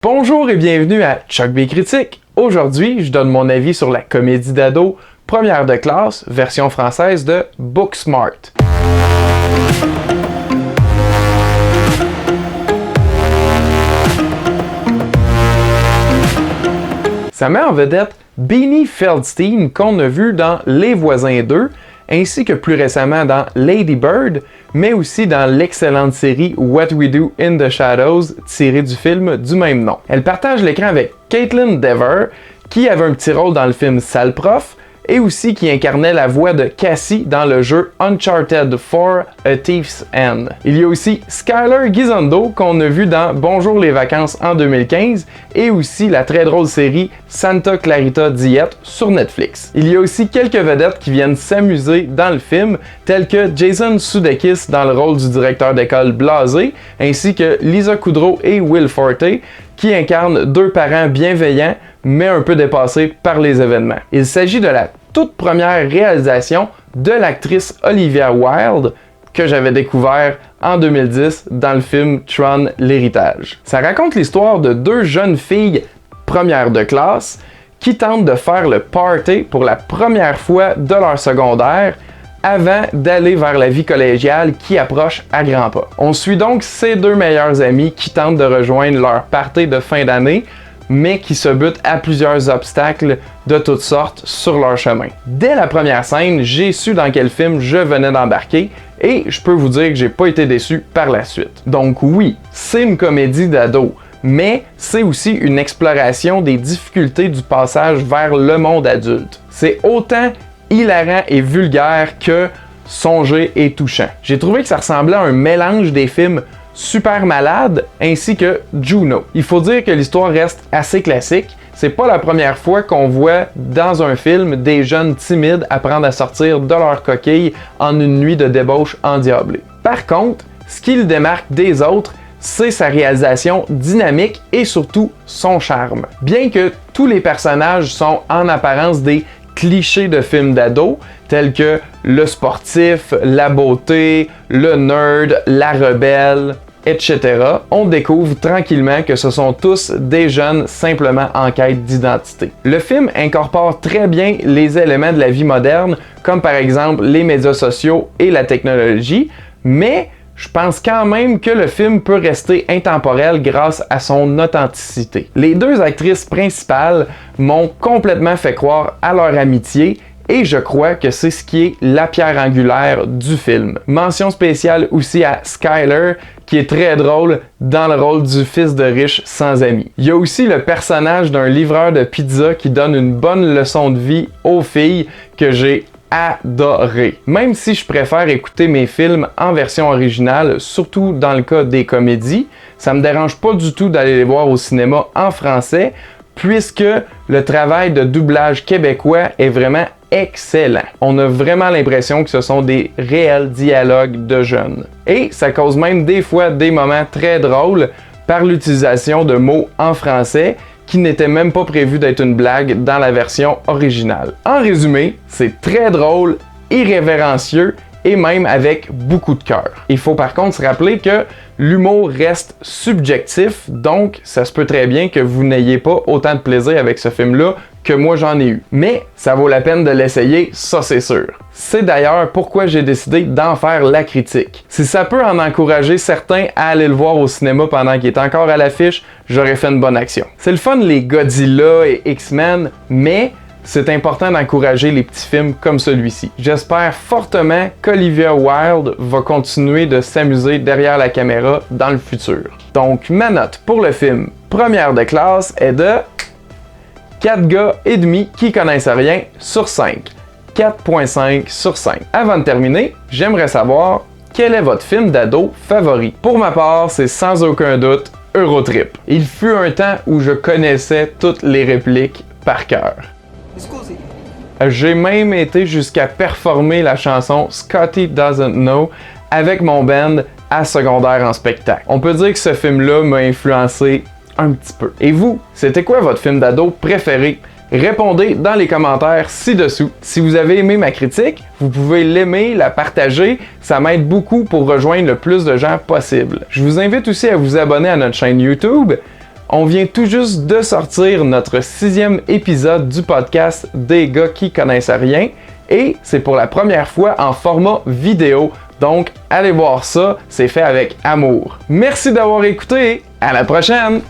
Bonjour et bienvenue à Chuck B Critique. Aujourd'hui, je donne mon avis sur la comédie d'ado Première de classe, version française de Booksmart. Ça met en vedette Beanie Feldstein qu'on a vu dans Les Voisins 2, ainsi que plus récemment dans Lady Bird, mais aussi dans l'excellente série What We Do in the Shadows, tirée du film du même nom. Elle partage l'écran avec Kaitlyn Dever, qui avait un petit rôle dans le film Sale Prof, et aussi qui incarnait la voix de Cassie dans le jeu Uncharted 4: A Thief's End. Il y a aussi Skyler Gisondo qu'on a vu dans Bonjour les vacances en 2015 et aussi la très drôle série Santa Clarita Diet sur Netflix. Il y a aussi quelques vedettes qui viennent s'amuser dans le film, tels que Jason Sudeikis dans le rôle du directeur d'école blasé, ainsi que Lisa Kudrow et Will Forte qui incarnent deux parents bienveillants mais un peu dépassés par les événements. Il s'agit de la toute première réalisation de l'actrice Olivia Wilde que j'avais découvert en 2010 dans le film Tron: l'héritage. Ça raconte l'histoire de deux jeunes filles premières de classe qui tentent de faire le party pour la première fois de leur secondaire avant d'aller vers la vie collégiale qui approche à grands pas. On suit donc ces deux meilleures amies qui tentent de rejoindre leur party de fin d'année, mais qui se butent à plusieurs obstacles de toutes sortes sur leur chemin. Dès la première scène, j'ai su dans quel film je venais d'embarquer et je peux vous dire que j'ai pas été déçu par la suite. Donc oui, c'est une comédie d'ado, mais c'est aussi une exploration des difficultés du passage vers le monde adulte. C'est autant hilarant et vulgaire que songé et touchant. J'ai trouvé que ça ressemblait à un mélange des films Super Malade ainsi que Juno. Il faut dire que l'histoire reste assez classique. C'est pas la première fois qu'on voit dans un film des jeunes timides apprendre à sortir de leur coquille en une nuit de débauche endiablée. Par contre, ce qui le démarque des autres, c'est sa réalisation dynamique et surtout son charme. Bien que tous les personnages sont en apparence des clichés de films d'ado, tels que le sportif, la beauté, le nerd, la rebelle, etc., on découvre tranquillement que ce sont tous des jeunes simplement en quête d'identité. Le film incorpore très bien les éléments de la vie moderne, comme par exemple les médias sociaux et la technologie, mais je pense quand même que le film peut rester intemporel grâce à son authenticité. Les deux actrices principales m'ont complètement fait croire à leur amitié et je crois que c'est ce qui est la pierre angulaire du film. Mention spéciale aussi à Skyler, qui est très drôle dans le rôle du fils de riche sans amis. Il y a aussi le personnage d'un livreur de pizza qui donne une bonne leçon de vie aux filles que j'ai adoré. Même si je préfère écouter mes films en version originale, surtout dans le cas des comédies, ça me dérange pas du tout d'aller les voir au cinéma en français, puisque le travail de doublage québécois est vraiment excellent. On a vraiment l'impression que ce sont des réels dialogues de jeunes. Et ça cause même des fois des moments très drôles par l'utilisation de mots en français qui n'était même pas prévu d'être une blague dans la version originale. En résumé, c'est très drôle, irrévérencieux et même avec beaucoup de cœur. Il faut par contre se rappeler que l'humour reste subjectif, donc ça se peut très bien que vous n'ayez pas autant de plaisir avec ce film-là que moi j'en ai eu. Mais ça vaut la peine de l'essayer, ça c'est sûr. C'est d'ailleurs pourquoi j'ai décidé d'en faire la critique. Si ça peut en encourager certains à aller le voir au cinéma pendant qu'il est encore à l'affiche, j'aurais fait une bonne action. C'est le fun les Godzilla et X-Men, mais c'est important d'encourager les petits films comme celui-ci. J'espère fortement qu'Olivia Wilde va continuer de s'amuser derrière la caméra dans le futur. Donc ma note pour le film Première de classe est de 4 gars et demi qui connaissent rien sur 5. 4.5 sur 5. Avant de terminer, j'aimerais savoir quel est votre film d'ado favori. Pour ma part, c'est sans aucun doute Eurotrip. Il fut un temps où je connaissais toutes les répliques par cœur. J'ai même été jusqu'à performer la chanson Scotty Doesn't Know avec mon band à secondaire en spectacle. On peut dire que ce film-là m'a influencé un petit peu. Et vous, c'était quoi votre film d'ado préféré? Répondez dans les commentaires ci-dessous. Si vous avez aimé ma critique, vous pouvez l'aimer, la partager, ça m'aide beaucoup pour rejoindre le plus de gens possible. Je vous invite aussi à vous abonner à notre chaîne YouTube. On vient tout juste de sortir notre 6e épisode du podcast des gars qui connaissent rien et c'est pour la première fois en format vidéo. Donc, allez voir ça, c'est fait avec amour. Merci d'avoir écouté et à la prochaine!